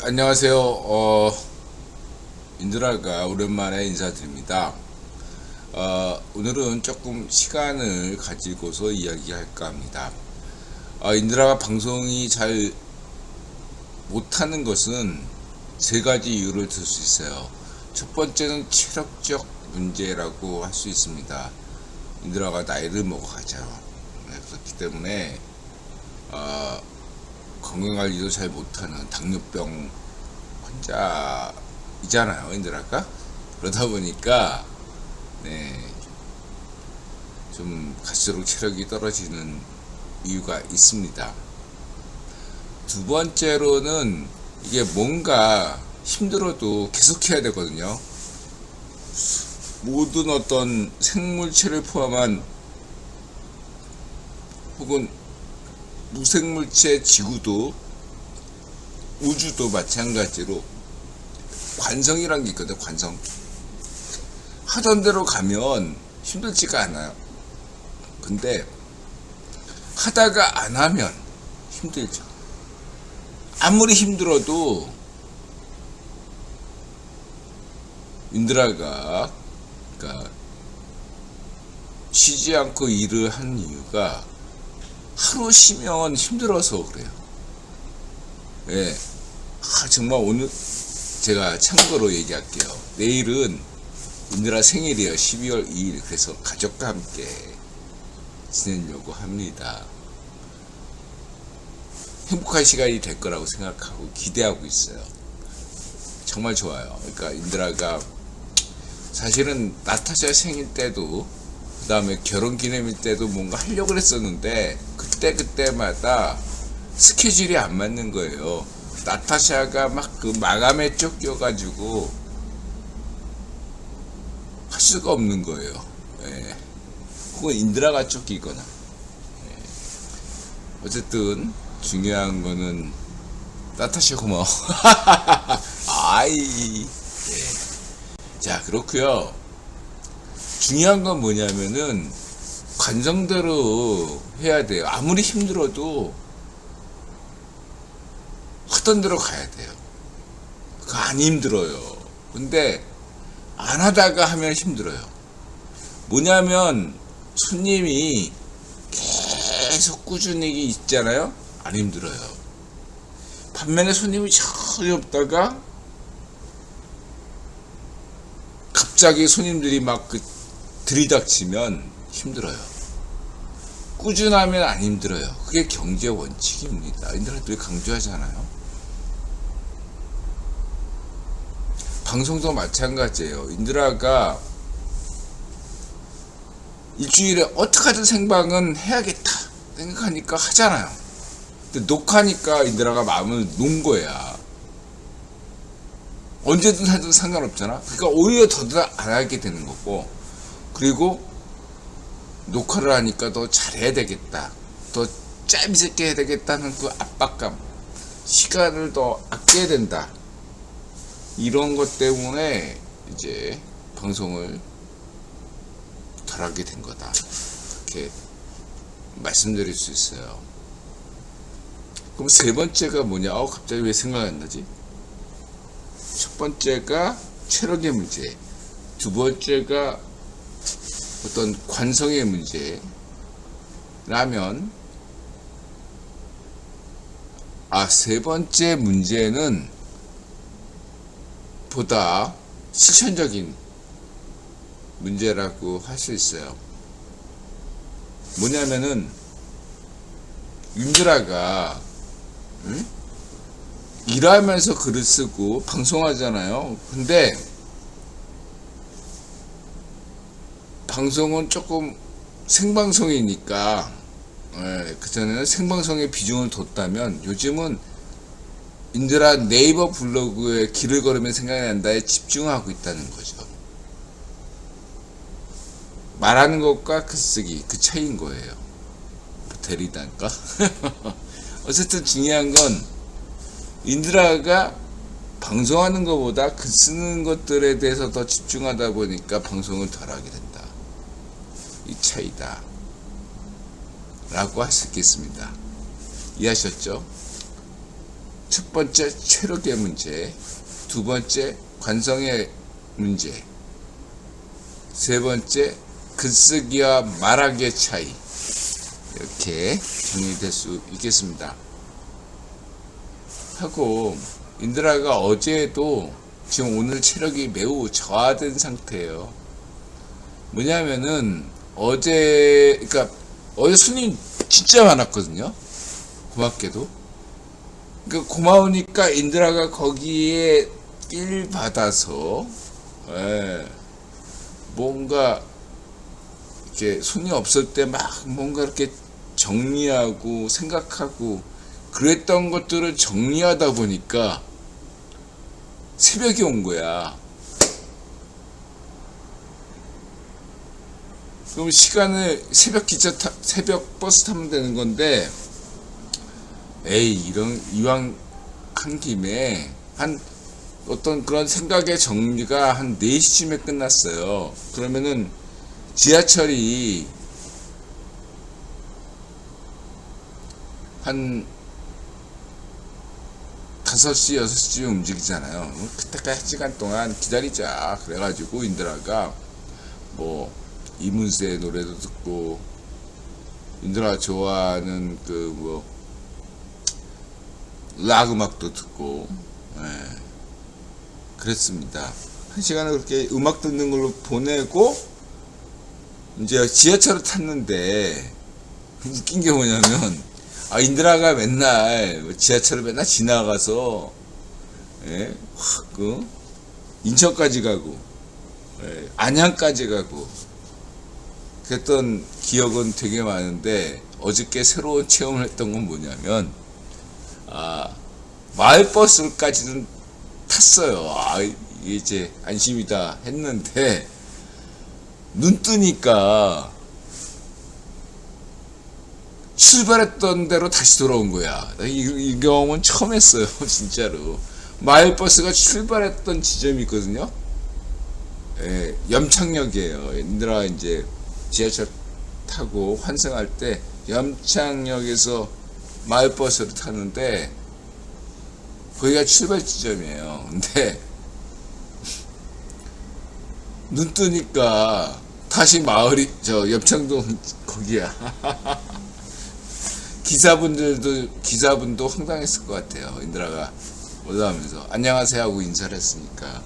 안녕하세요. 인드라가 오랜만에 인사드립니다. 오늘은 조금 시간을 가지고서 이야기할까 합니다. 인드라가 방송이 잘 못하는 것은 세 가지 이유를 들 수 있어요. 첫 번째는 체력적 문제라고 할 수 있습니다. 인드라가 나이를 먹어가죠. 그렇기 때문에 건강관리도 잘 못하는 당뇨병 환자이잖아요, 인드라가. 그러다 보니까 좀 갈수록 체력이 떨어지는 이유가 있습니다. 두 번째로는 이게 뭔가 힘들어도 계속해야 되거든요. 모든 어떤 생물체를 포함한 혹은 무생물체 지구도 우주도 마찬가지로 관성이란 게 있거든. 관성 하던 대로 가면 힘들지가 않아요. 근데 하다가 안 하면 힘들죠. 아무리 힘들어도 인드라가 그러니까 쉬지 않고 일을 한 이유가 하루 쉬면 힘들어서 그래요. 정말 오늘 제가 참고로 얘기할게요. 내일은 인드라 생일이에요. 12월 2일. 그래서 가족과 함께 지내려고 합니다. 행복한 시간이 될 거라고 생각하고 기대하고 있어요. 정말 좋아요. 그러니까 인드라가 사실은 나타샤 생일 때도 그 다음에 결혼기념일 때도 뭔가 하려고 했었는데 그때마다 스케줄이 안 맞는 거예요. 나타샤가 막 그 마감에 쫓겨가지고 할 수가 없는 거예요. 혹은 인드라가 쫓기거나. 어쨌든 중요한 거는 나타샤 고마워. 자, 그렇고요. 중요한 건 뭐냐면은 관성대로 해야 돼요. 아무리 힘들어도 하던 대로 가야 돼요. 그거 안 힘들어요. 근데 안 하다가 하면 힘들어요. 뭐냐면 손님이 계속 꾸준히 있잖아요. 안 힘들어요. 반면에 손님이 전혀 없다가 갑자기 손님들이 막 들이닥치면 힘들어요. 꾸준하면 안 힘들어요. 그게 경제 원칙입니다. 인드라 늘 강조하잖아요. 방송도 마찬가지예요. 인드라가 일주일에 어떻게든 생방은 해야겠다 생각하니까 하잖아요. 근데 녹화니까 인드라가 마음을 놓은 거야. 언제든 하든 상관없잖아. 그러니까 오히려 더 안 하게 되는 거고, 그리고 녹화를 하니까 더 잘해야 되겠다, 더 짧게 해야 되겠다는 그 압박감, 시간을 더 아껴야 된다, 이런 것 때문에 이제 방송을 덜 하게 된 거다, 그렇게 말씀드릴 수 있어요. 그럼 세 번째가 뭐냐? 갑자기 왜 생각이 안 나지? 첫 번째가 체력의 문제, 두 번째가 어떤 관성의 문제라면, 세 번째 문제는 보다 실천적인 문제라고 할 수 있어요. 뭐냐면은 인드라가 일하면서 글을 쓰고 방송하잖아요. 근데 방송은 조금 생방송이니까, 그전에는 생방송에 비중을 뒀다면 요즘은 인드라 네이버 블로그에 길을 걸으면 생각이 난다에 집중하고 있다는 거죠. 말하는 것과 글쓰기, 그 차이인 거예요. 대리단가? 어쨌든 중요한 건 인드라가 방송하는 것보다 글 쓰는 것들에 대해서 더 집중하다 보니까 방송을 덜 하게 된다. 이 차이다 라고 할 수 있겠습니다. 이해하셨죠? 첫 번째 체력의 문제, 두 번째 관성의 문제, 세 번째 글쓰기와 말하기의 차이, 이렇게 정리될 수 있겠습니다. 하고 인드라가 어제도 지금 오늘 체력이 매우 저하된 상태예요. 뭐냐면은 그러니까 어제 손님 진짜 많았거든요. 고맙게도. 그러니까 고마우니까 인드라가 거기에 삘 받아서 뭔가 이렇게 손이 없을 때 막 뭔가 이렇게 정리하고 생각하고 그랬던 것들을 정리하다 보니까 새벽이 온 거야. 그럼 시간을 새벽 버스 타면 되는 건데, 이왕 한 김에 어떤 그런 생각의 정리가 한 4시쯤에 끝났어요. 그러면은 지하철이 한 5시, 6시쯤에 움직이잖아요. 그때까지 1시간 동안 기다리자. 그래가지고 인드라가 뭐 이문세의 노래도 듣고, 인드라가 좋아하는 락 음악도 듣고, 그랬습니다. 1시간을 그렇게 음악 듣는 걸로 보내고, 이제 지하철을 탔는데, 웃긴 게 뭐냐면, 인드라가 맨날 지하철을 맨날 지나가서 인천까지 가고 안양까지 가고 그랬던 기억은 되게 많은데, 어저께 새로운 체험을 했던 건 뭐냐면 마을버스까지는 탔어요. 이게 이제 안심이다 했는데 눈 뜨니까 출발했던 대로 다시 돌아온 거야. 이 경험은 처음 했어요. 진짜로. 마을버스가 출발했던 지점이 있거든요. 염창역이에요. 인드라 이제 지하철 타고 환승할 때 염창역에서 마을버스를 타는데 거기가 출발 지점이에요. 근데 눈 뜨니까 다시 염창동 거기야. 기사분도 황당했을 것 같아요. 인드라가 올라오면서 안녕하세요 하고 인사를 했으니까.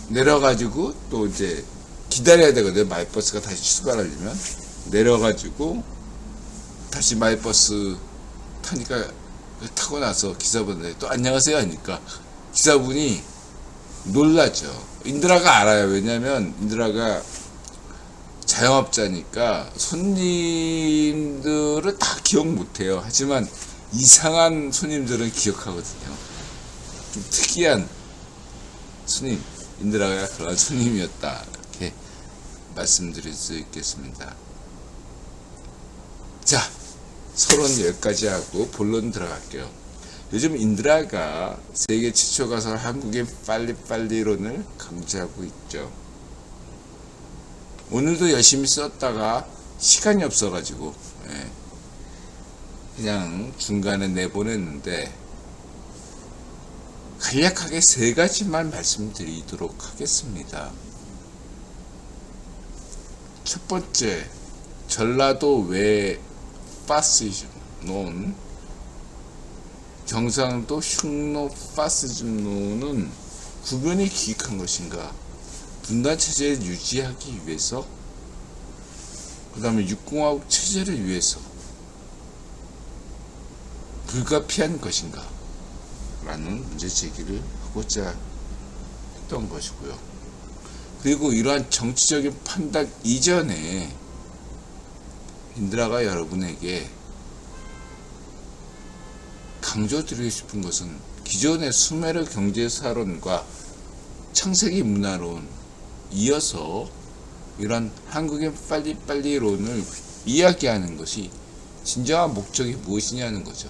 내려가지고 또 이제 기다려야 되거든요. 마을버스가 다시 출발하려면. 내려가지고 다시 마을버스 타고 나서 기사분들 또 안녕하세요 하니까 기사분이 놀라죠. 인드라가 알아요. 왜냐면 인드라가 자영업자니까 손님들을 다 기억 못해요. 하지만 이상한 손님들은 기억하거든요. 좀 특이한 손님, 인드라가 그런 손님이었다, 이렇게 말씀드릴 수 있겠습니다. 자, 서론 여기까지 하고 본론 들어갈게요. 요즘 인드라가 세계 최초 가설 한국의 빨리빨리론을 강조하고 있죠. 오늘도 열심히 썼다가 시간이 없어가지고 그냥 중간에 내보냈는데, 간략하게 3가지만 말씀드리도록 하겠습니다. 첫 번째, 전라도 외 파시즘 논, 경상도 흉노 파시즘 논은 구변이 기획한 것인가? 분단 체제를 유지하기 위해서, 그 다음에 육공화국 체제를 위해서 불가피한 것인가? 라는 문제 제기를 하고자 했던 것이고요. 그리고 이러한 정치적인 판단 이전에 인드라가 여러분에게 강조드리고 싶은 것은 기존의 수메르 경제사론과 창세기 문화론 이어서 이런 한국의 빨리빨리론을 이야기하는 것이 진정한 목적이 무엇이냐는 거죠.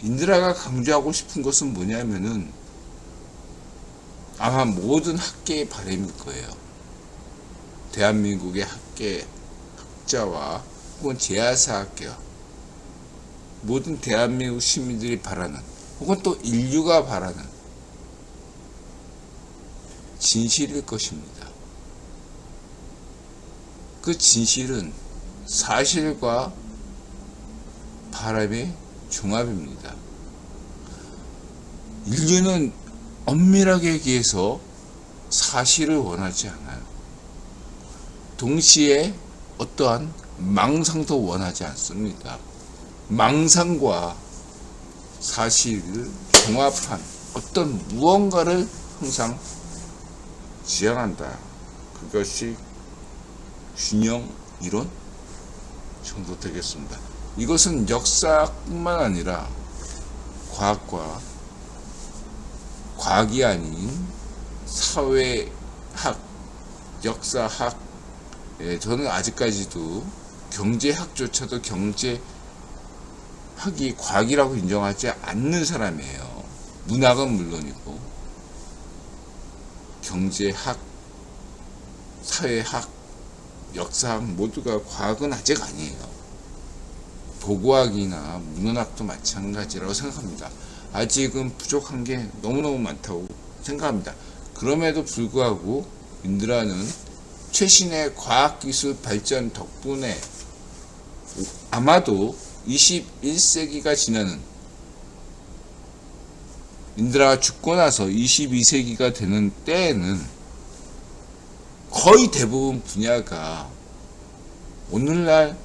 인드라가 강조하고 싶은 것은 뭐냐면은 아마 모든 학계의 바람일 거예요. 대한민국의 학자와 혹은 제야사학계와 모든 대한민국 시민들이 바라는 혹은 또 인류가 바라는 진실일 것입니다. 그 진실은 사실과 바람의 종합입니다. 인류는 엄밀하게 얘기해서 사실을 원하지 않아요. 동시에 어떠한 망상도 원하지 않습니다. 망상과 사실을 종합한 어떤 무언가를 항상 지향한다. 그것이 균형 이론 정도 되겠습니다. 이것은 역사뿐만 아니라 과학이 아닌 사회학, 역사학, 저는 아직까지도 경제학조차도 경제학이 과학이라고 인정하지 않는 사람이에요. 문학은 물론이고 경제학, 사회학, 역사학 모두가 과학은 아직 아니에요. 도구학이나 문헌학도 마찬가지라고 생각합니다. 아직은 부족한 게 너무너무 많다고 생각합니다. 그럼에도 불구하고 인드라는 최신의 과학기술 발전 덕분에 아마도 21세기가 지나는 인드라가 죽고 나서 22세기가 되는 때에는 거의 대부분 분야가 오늘날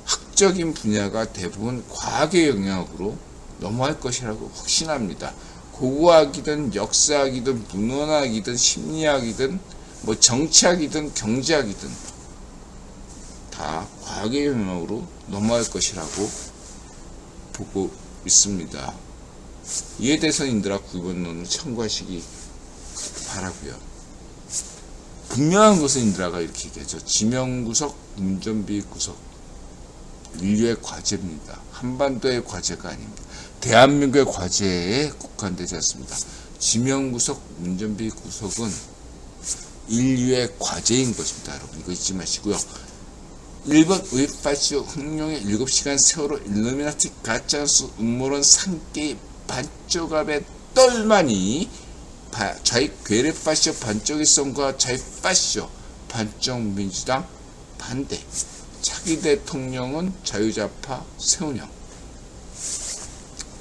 학적인 분야가 대부분 과학의 영역으로 넘어갈 것이라고 확신합니다. 고고학이든 역사학이든 문헌학이든 심리학이든 정치학이든 경제학이든 다 과학의 영역으로 넘어갈 것이라고 보고 있습니다. 이에 대해서 인드라 구본론을 참고하시기 바라고요. 분명한 것은 인드라가 이렇게 얘기하죠. 지명구석, 문전비구석, 인류의 과제입니다. 한반도의 과제가 아닙니다. 대한민국의 과제에 국한되지 않습니다. 지명구석, 문전비구석은 인류의 과제인 것입니다. 여러분 이거 잊지 마시고요. 1번 의파시오 흥룡의 7시간 세월호 일루미나티 가짜뉴스 음모론 산깨 반쪽압의 똘마니 좌익 괴뢰파시오 반쪽일성과 좌익파시오 반쪽 민주당 반대 차기 대통령은 자유좌파 세운영.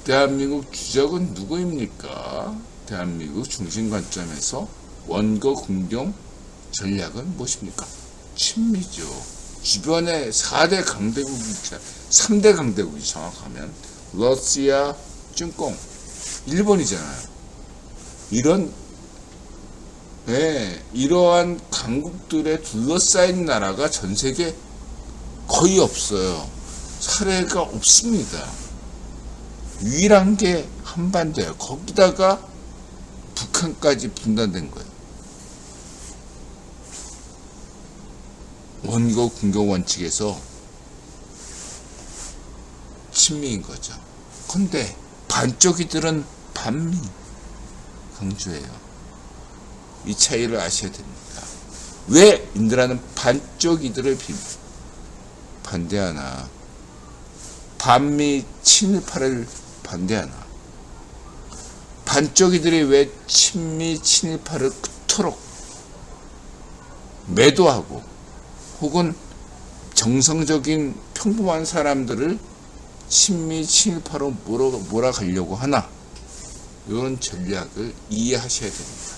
대한민국 주적은 누구입니까? 대한민국 중심 관점에서 원거 궁경 전략은 무엇입니까? 친미죠. 주변에 4대 강대국이, 3대 강대국이 정확하면 러시아, 중공, 일본이잖아요. 이러한 강국들에 둘러싸인 나라가 전 세계 거의 없어요. 사례가 없습니다. 유일한 게 한반도예요. 거기다가 북한까지 분단된 거예요. 원거 궁경 원칙에서 친미인 거죠. 근데 반쪽이들은 반미 강조해요. 이 차이를 아셔야 됩니다. 왜 인드라는 반쪽이들을 반대하나? 반미 친일파를 반대하나? 반쪽이들이 왜 친미 친일파를 그토록 매도하고 혹은 정상적인 평범한 사람들을 친미 친일파로 몰아가려고 하나? 이런 전략을 이해하셔야 됩니다.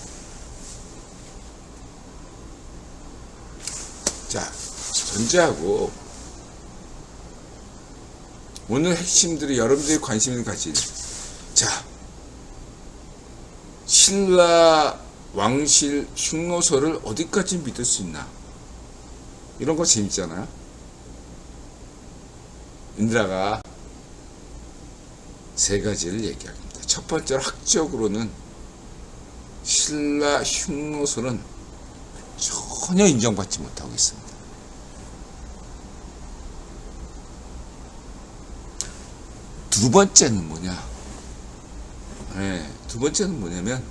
자, 전제하고 오늘 핵심들이 여러분들이 관심을 가질, 자, 신라 왕실 흉노설을 어디까지 믿을 수 있나? 이런 거 재밌잖아요. 인드라가 3가지를 얘기합니다. 첫 번째로 학적으로는 신라 흉노설은 전혀 인정받지 못하고 있습니다. 두 번째는 뭐냐? 두 번째는 뭐냐면,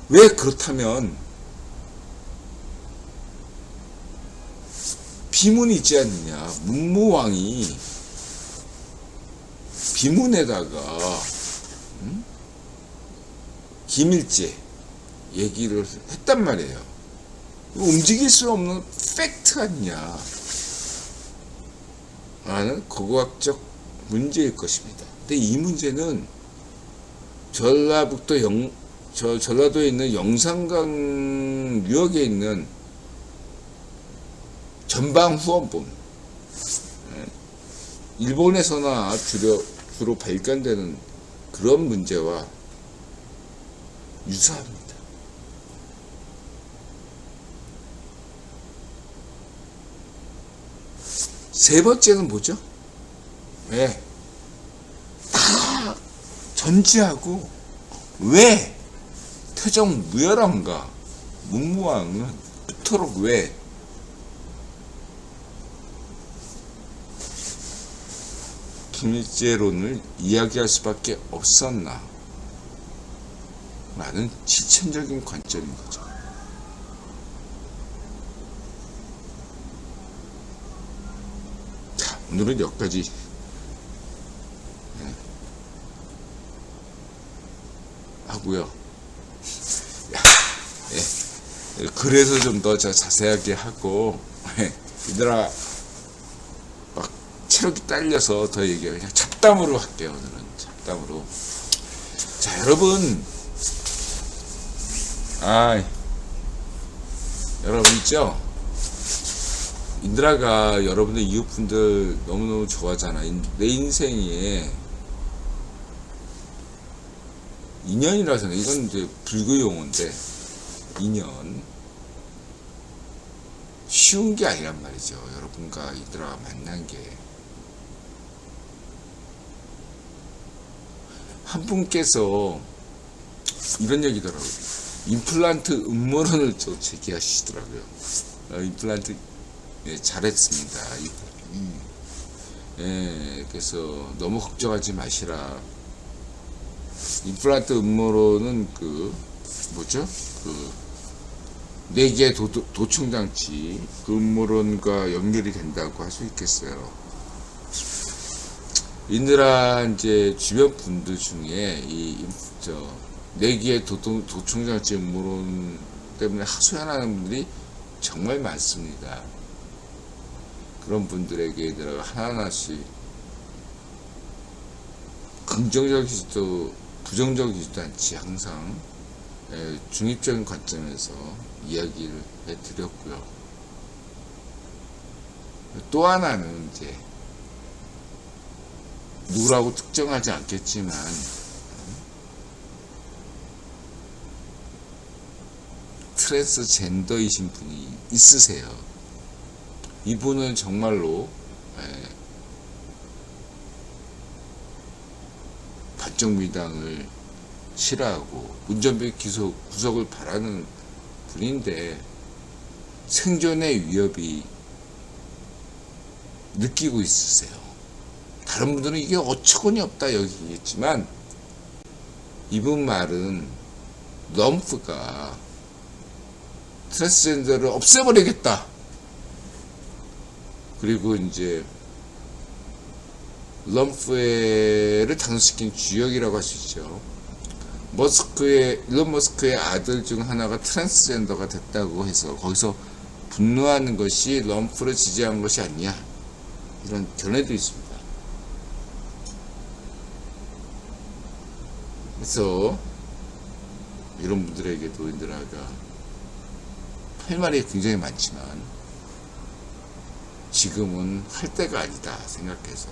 왜 그렇다면 비문 있지 않느냐. 문무왕이 비문에다가 기밀제 얘기를 했단 말이에요. 움직일 수 없는 팩트 아니냐 라는 고고학적 문제일 것입니다. 근데 이 문제는 전라도에 있는 영산강 유역에 있는 전방후원본, 일본에서나 주로 발견되는 그런 문제와 유사합니다. 세 번째는 뭐죠? 왜? 다 전지하고 왜 태종 무열왕과 문무왕은 그토록 왜 기밀제론을 이야기할 수밖에 없었나 라는 지천적인 관점인 거죠. 자, 오늘은 여기까지 하고요. 그래서 좀 더 자세하게 하고 얘들아 막 체력이 딸려서 더 얘기해요. 그냥 잡담으로 할게요. 오늘은 잡담으로. 자, 여러분, 여러분 있죠? 인드라가 여러분들 이웃분들 너무너무 좋아하잖아. 내 인생에 인연이라서는, 이건 이제 불교 용어인데, 인연 쉬운 게 아니란 말이죠. 여러분과 인드라가 만난 게. 한 분께서 이런 얘기더라고요. 임플란트 음모론을 또 제기하시더라고요. 임플란트 잘했습니다. 그래서 너무 걱정하지 마시라. 임플란트 음모론은 뭐죠? 4개의 도청장치, 그 음모론과 연결이 된다고 할 수 있겠어요. 인드라 이제 주변 분들 중에 4개의 도청장치 음모론 때문에 하소연하는 분들이 정말 많습니다. 그런 분들에게 인드라가 하나하나씩 긍정적이지도 부정적이지도 않지 항상 중립적인 관점에서 이야기를 해드렸고요. 또 하나는 이제 누구라고 특정하지 않겠지만 트랜스젠더이신 분이 있으세요. 이분은 정말로 반정미당을 싫어하고 운전병 구속을 바라는 분인데 생존의 위협이 느끼고 있으세요. 다른 분들은 이게 어처구니 없다 여기겠지만 이분 말은 럼프가 트랜스젠더를 없애버리겠다. 그리고 이제 럼프를 당선시킨 주역이라고 할 수 있죠. 일론 머스크의 아들 중 하나가 트랜스젠더가 됐다고 해서 거기서 분노하는 것이 럼프를 지지한 것이 아니냐, 이런 견해도 있습니다. 그래서 이런 분들에게도 인드라가 할 말이 굉장히 많지만 지금은 할 때가 아니다 생각해서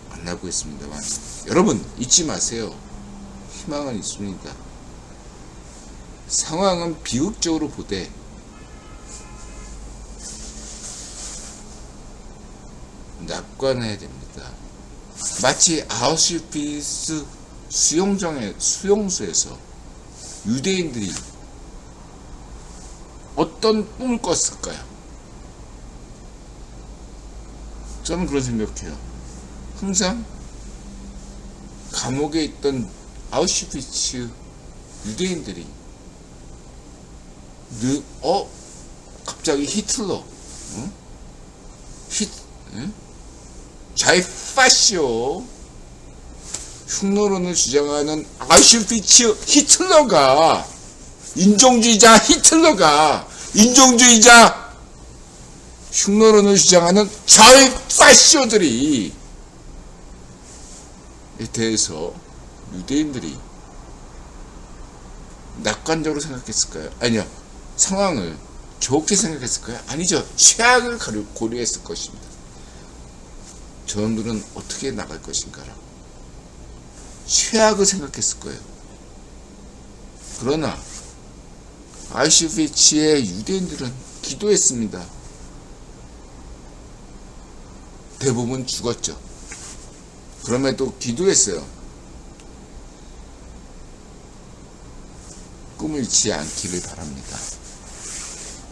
만나고 있습니다만, 여러분 잊지 마세요. 희망은 있습니다. 상황은 비극적으로 보되 낙관해야 됩니다. 마치 아우슈비츠 수용소에서 유대인들이 어떤 꿈을 꿨을까요? 저는 그런 생각해요. 항상 감옥에 있던 아우슈비츠 유대인들이 갑자기 히틀러, 좌파시오 흉노론을 주장하는 아우슈비츠 히틀러가 인종주의자 흉노론을 주장하는 좌파시오들이 에 대해서 유대인들이 낙관적으로 생각했을까요? 아니요. 상황을 좋게 생각했을까요? 아니죠. 최악을 고려했을 것입니다. 저놈들은 어떻게 나갈 것인가라고 최악을 생각했을 거예요. 그러나 아우슈비츠의 유대인들은 기도했습니다. 대부분 죽었죠. 그럼에도 기도했어요. 꿈을 잃지 않기를 바랍니다.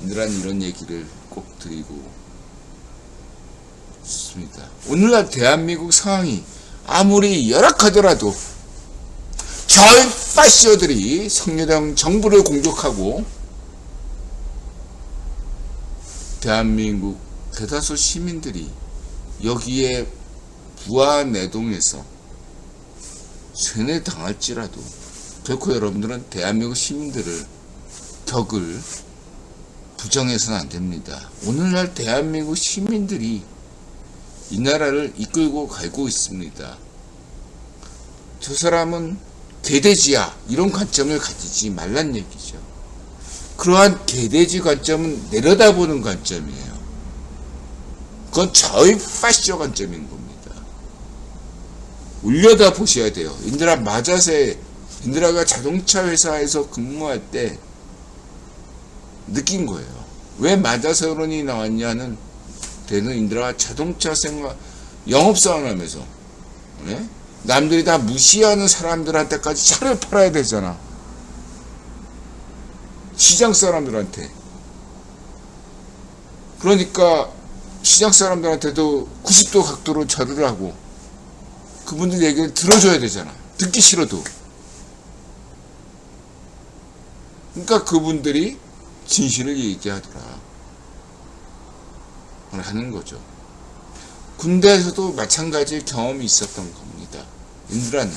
인들한 이런 얘기를 꼭 드리고 싶습니다. 오늘날 대한민국 상황이 아무리 열악하더라도 좌파시오들이 성녀당 정부를 공격하고 대한민국 대다수 시민들이 여기에 부안내동에서 세뇌당할지라도 결코 여러분들은 대한민국 시민들을 격을 부정해서는 안 됩니다. 오늘날 대한민국 시민들이 이 나라를 이끌고 가고 있습니다. 저 사람은 개돼지야 이런 관점을 가지지 말란 얘기죠. 그러한 개돼지 관점은 내려다보는 관점이에요. 그건 좌파시오 관점인 겁니다. 올려다 보셔야 돼요. 인드라 마자세 인드라가 자동차 회사에서 근무할 때 느낀 거예요. 왜 마자세론이 나왔냐는 데는 인드라가 자동차 생활 영업사원 하면서 네? 남들이 다 무시하는 사람들한테까지 차를 팔아야 되잖아. 시장 사람들한테. 그러니까 시장 사람들한테도 90도 각도로 절을 하고 그분들 얘기를 들어줘야 되잖아. 듣기 싫어도. 그러니까 그분들이 진실을 얘기하더라 하는 거죠. 군대에서도 마찬가지 경험이 있었던 겁니다. 인드라는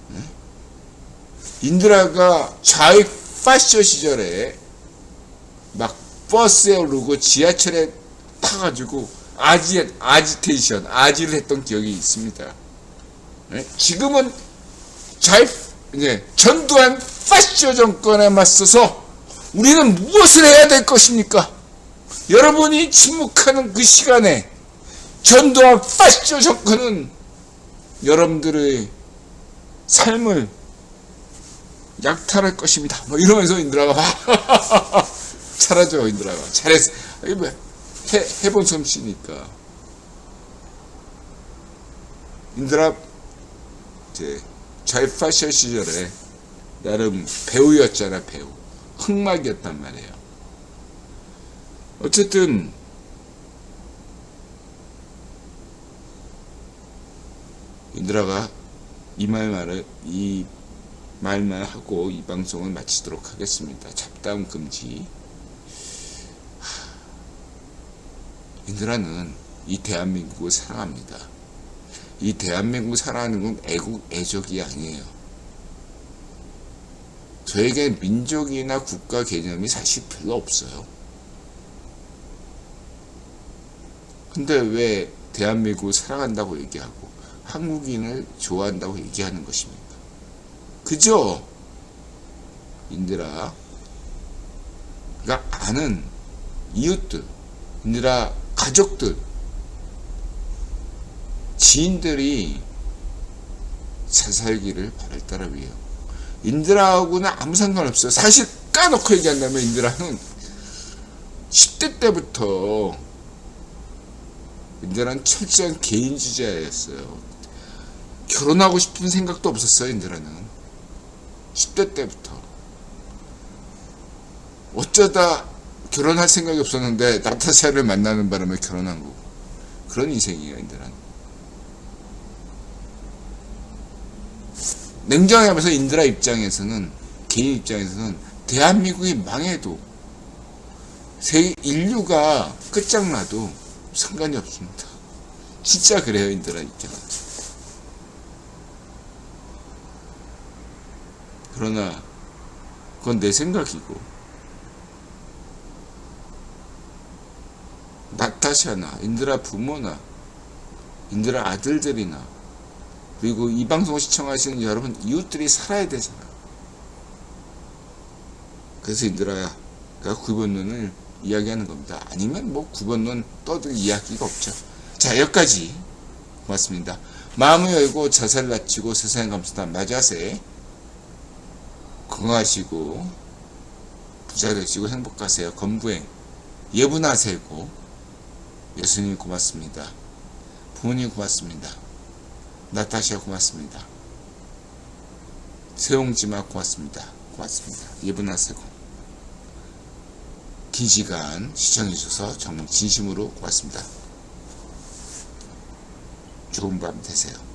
네? 인드라가 좌파시오 시절에 막 버스에 오르고 지하철에 타가지고 아지를 했던 기억이 있습니다. 네? 지금은 전두환 파시오 정권에 맞서서 우리는 무엇을 해야 될 것입니까? 여러분이 침묵하는 그 시간에 전두환 파시오 정권은 여러분들의 삶을 약탈할 것입니다. 뭐 이러면서 인드라가 잘하죠. 인드라가 잘했어. 해본 솜씨니까. 인드라 좌파시오 시절에 나름 배우였잖아. 배우. 흑막이었단 말이에요. 어쨌든 인드라가 이 말만 하고 이 방송을 마치도록 하겠습니다. 잡다운 금지. 인드라는 이 대한민국을 사랑합니다. 이 대한민국을 사랑하는 건 애족이 아니에요. 저에게 민족이나 국가 개념이 사실 별로 없어요. 근데 왜 대한민국을 사랑한다고 얘기하고 한국인을 좋아한다고 얘기하는 것입니까? 그죠? 인드라가 아는 이웃들, 인드라 가족들, 지인들이 잘 살기를 바랄 위해요. 인드라하고는 아무 상관없어요. 사실 까놓고 얘기한다면 인드라는 10대 때부터 인드라는 철저한 개인주의자였어요. 결혼하고 싶은 생각도 없었어요. 인드라는 10대 때부터. 어쩌다 결혼할 생각이 없었는데 나타샤를 만나는 바람에 결혼한 거고. 그런 인생이에요. 인드라는. 냉정하게 하면서 인드라 입장에서는, 개인 입장에서는 대한민국이 망해도 인류가 끝장나도 상관이 없습니다. 진짜 그래요, 인들아, 이때가. 그러나 그건 내 생각이고, 나타샤나, 인들아 부모나, 인들아 아들들이나, 그리고 이 방송을 시청하시는 여러분 이웃들이 살아야 되잖아. 그래서 인들아, 그러니까 구본론을 이야기하는 겁니다. 아니면 뭐 구본론 떠들 이야기가 없죠. 자, 여기까지. 고맙습니다. 마음을 열고 자세를 낮추고 세상에 감사한 마자세. 건강하시고 부자 되시고 행복하세요. 건부행 예분하세고. 예수님 고맙습니다. 부모님 고맙습니다. 나타샤 고맙습니다. 세용지마 고맙습니다. 고맙습니다. 예분하세고. 긴 시간 시청해주셔서 정말 진심으로 고맙습니다. 좋은 밤 되세요.